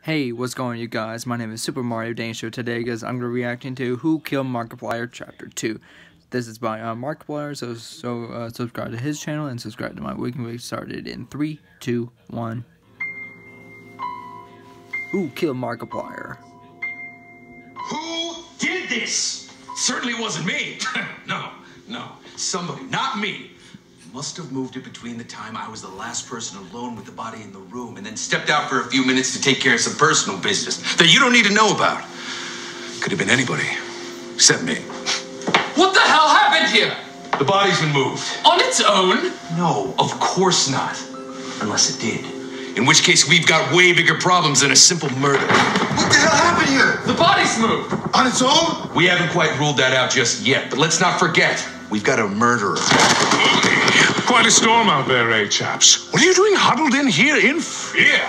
Hey, what's going on, you guys? My name is Super Mario Danger today, guys. I'm going to be reacting to Who Killed Markiplier Chapter 2. This is by Markiplier, so subscribe to his channel and subscribe to my weekly. We started in 3, 2, 1. Who killed Markiplier? Who did this? Certainly wasn't me. No. Somebody, not me. Must have moved it between the time I was the last person alone with the body in the room and then stepped out for a few minutes to take care of some personal business that you don't need to know about. Could have been anybody, except me. What the hell happened here? The body's been moved. On its own? No, of course not. Unless it did. In which case, we've got way bigger problems than a simple murder. What the hell happened here? The body's moved. On its own? We haven't quite ruled that out just yet, but let's not forget, we've got a murderer. Quite a storm out there, eh, chaps? What are you doing huddled in here in fear?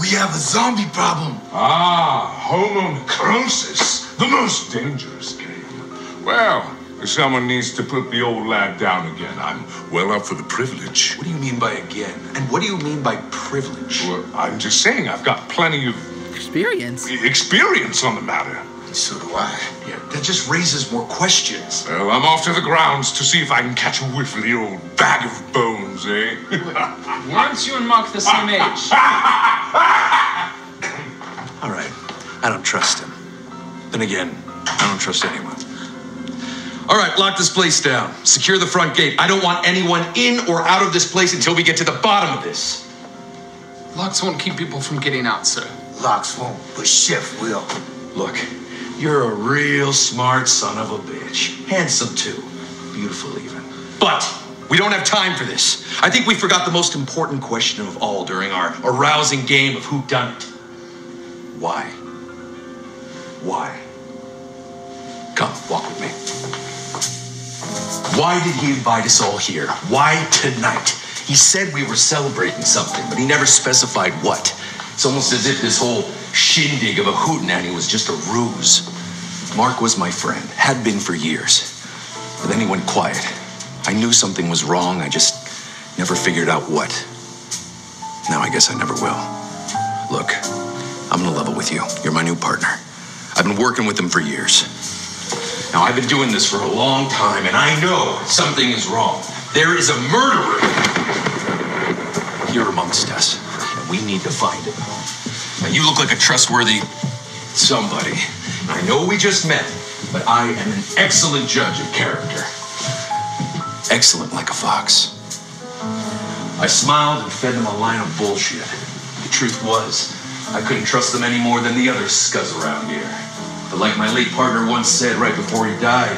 We have a zombie problem. Ah, homo necrosis, the most dangerous game. Well, if someone needs to put the old lad down again, I'm well up for the privilege. What do you mean by again? And what do you mean by privilege? Well, I'm just saying I've got plenty of experience on the matter. So do I. Yeah, that just raises more questions. Well, I'm off to the grounds to see if I can catch a whiff of the old bag of bones, eh? Weren't you and Mark the same age? All right, I don't trust him. Then again, I don't trust anyone. All right, lock this place down. Secure the front gate. I don't want anyone in or out of this place until we get to the bottom of this. Locks won't keep people from getting out, sir. Locks won't, but Chef will. Look, you're a real smart son of a bitch. Handsome, too. Beautiful, even. But we don't have time for this. I think we forgot the most important question of all during our arousing game of whodunit. Why? Why? Come, walk with me. Why did he invite us all here? Why tonight? He said we were celebrating something, but he never specified what. It's almost as if this whole shindig of a hootenanny was just a ruse. Mark was my friend, had been for years. But then he went quiet. I knew something was wrong, I just never figured out what. Now I guess I never will. Look, I'm gonna level with you. You're my new partner. I've been working with him for years. Now, I've been doing this for a long time, and I know something is wrong. There is a murderer here amongst us, and we need to find him. Now, you look like a trustworthy somebody. I know we just met, but I am an excellent judge of character. Excellent like a fox. I smiled and fed them a line of bullshit. The truth was, I couldn't trust them any more than the other scuzz around here. But like my late partner once said right before he died,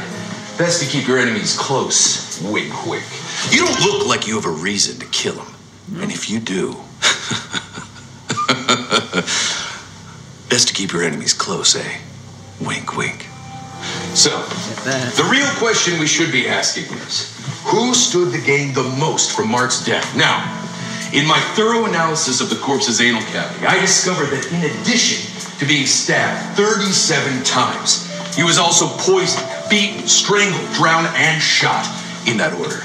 best to keep your enemies close. Wink, wink. You don't look like you have a reason to kill him. And if you do, best to keep your enemies close, eh? Wink, wink. So, the real question we should be asking is, who stood to gain the most from Mark's death? Now, in my thorough analysis of the corpse's anal cavity, I discovered that in addition to being stabbed 37 times, he was also poisoned, beaten, strangled, drowned, and shot in that order.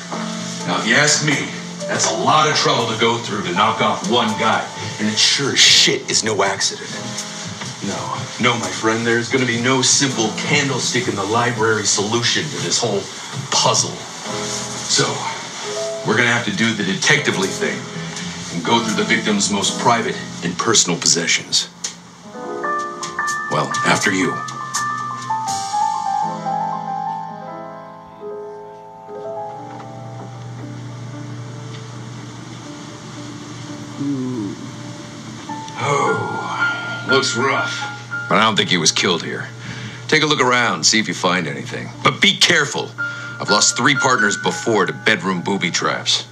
Now, if you ask me, that's a lot of trouble to go through to knock off one guy, and it sure as shit is no accident. No, my friend, there's gonna be no simple candlestick in the library solution to this whole puzzle. So, we're gonna have to do the detectively thing and go through the victim's most private and personal possessions. Well, after you. Oh, looks rough. But I don't think he was killed here. Take a look around, see if you find anything. But be careful. I've lost 3 partners before to bedroom booby traps.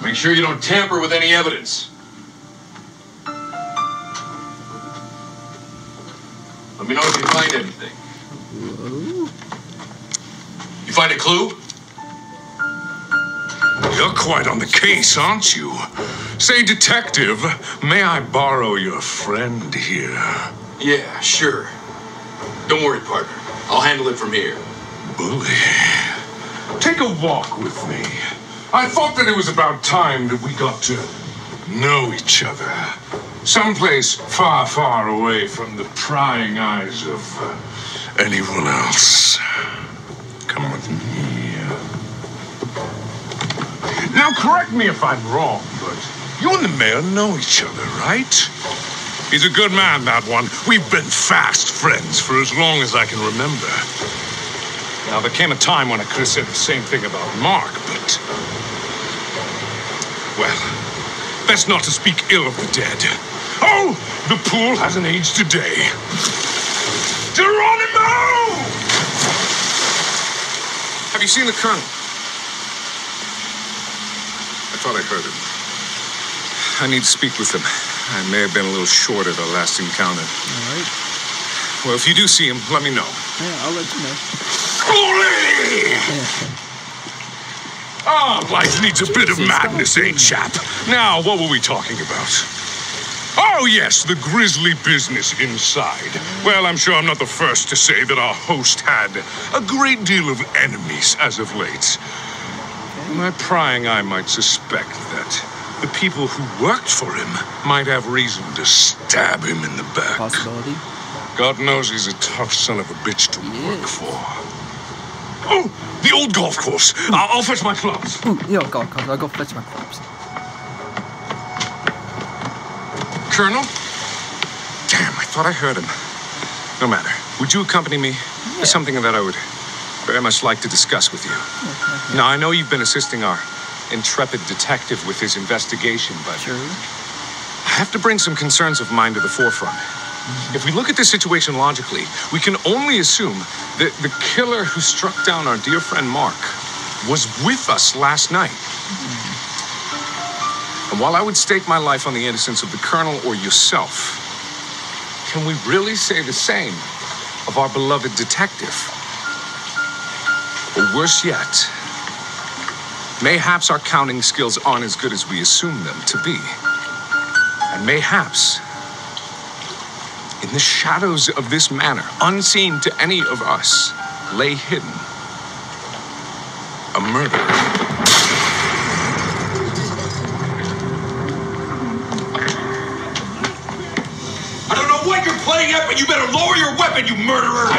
Make sure you don't tamper with any evidence. Let me know if you find anything. You find a clue? You're quite on the case, aren't you? Say, detective, may I borrow your friend here? Yeah, sure. Don't worry, partner. I'll handle it from here. Bully. Take a walk with me. I thought that it was about time that we got to know each other. Someplace far, far away from the prying eyes of anyone else. Come with me. Now, correct me if I'm wrong, but you and the mayor know each other, right? He's a good man, that one. We've been fast friends for as long as I can remember. Now, there came a time when I could have said the same thing about Mark, but... well, best not to speak ill of the dead. Oh, the pool hasn't aged a day. Geronimo! Have you seen the Colonel? I thought I heard him. I need to speak with him. I may have been a little short at our last encounter. All right. Well, if you do see him, let me know. Yeah, I'll let you know. Holy! Oh, life needs a bit of madness, eh, chap? Now, what were we talking about? Oh, yes, the grisly business inside. Well, I'm sure I'm not the first to say that our host had a great deal of enemies as of late. My prying eye might suspect that the people who worked for him might have reason to stab him in the back. Possibility. God knows he's a tough son of a bitch to work for. Oh, the old golf course. I'll fetch my clubs. Ooh, yo, golf course. I'll go fetch my clubs. Colonel? Damn, I thought I heard him. No matter. Would you accompany me? There's something that I would very much like to discuss with you. Now, I know you've been assisting our intrepid detective with his investigation, but Sure. I have to bring some concerns of mine to the forefront. If we look at this situation logically, we can only assume that the killer who struck down our dear friend Mark was with us last night. And while I would stake my life on the innocence of the Colonel or yourself, can we really say the same of our beloved detective? Or worse yet, mayhaps our counting skills aren't as good as we assume them to be. And mayhaps, in the shadows of this manor, unseen to any of us, lay hidden a murderer. I don't know what you're playing at, but you better lower your weapon, you murderer!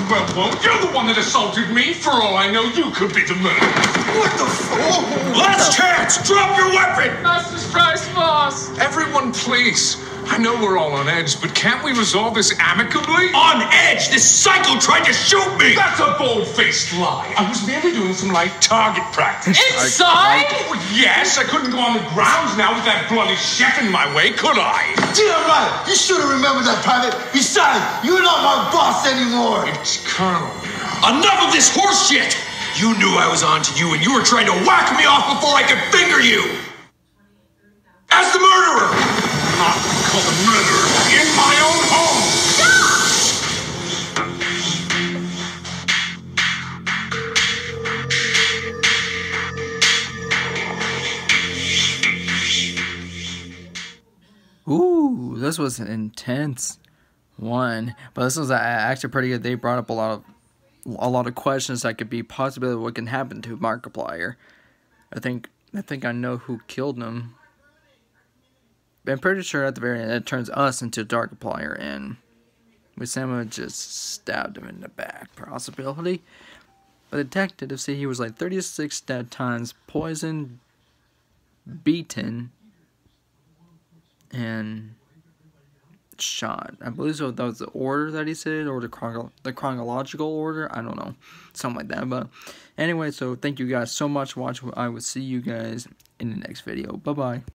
Well, won't. You're the one that assaulted me. For all I know, you could be the murderer. What the f— Last chance! Drop your weapon! Master Surprise, boss! Everyone, please. I know we're all on edge, but can't we resolve this amicably? On edge! This psycho tried to shoot me! That's a bold-faced lie. I was merely doing some light target practice. Inside? Oh, yes, I couldn't go on the grounds now with that bloody chef in my way, could I? Damn right. You should have remembered that, Private. Besides, you're not my boss anymore. It's Colonel. Enough of this horse shit! You knew I was onto you, and you were trying to whack me off before I could finger you! As the murderer! Not called a murderer in my own home. Ooh, this was an intense one, but this was actually pretty good. They brought up a lot of questions that could be possibly what can happen to Markiplier. I think I know who killed him. I'm pretty sure at the very end it turns us into Darkiplier, and Wisama just stabbed him in the back. Possibility. But the detective said he was like 36 times poisoned, beaten, and shot. I believe so. That was the order that he said, or the chronological order. I don't know, something like that. But anyway, so thank you guys so much for watching. I will see you guys in the next video. Bye bye.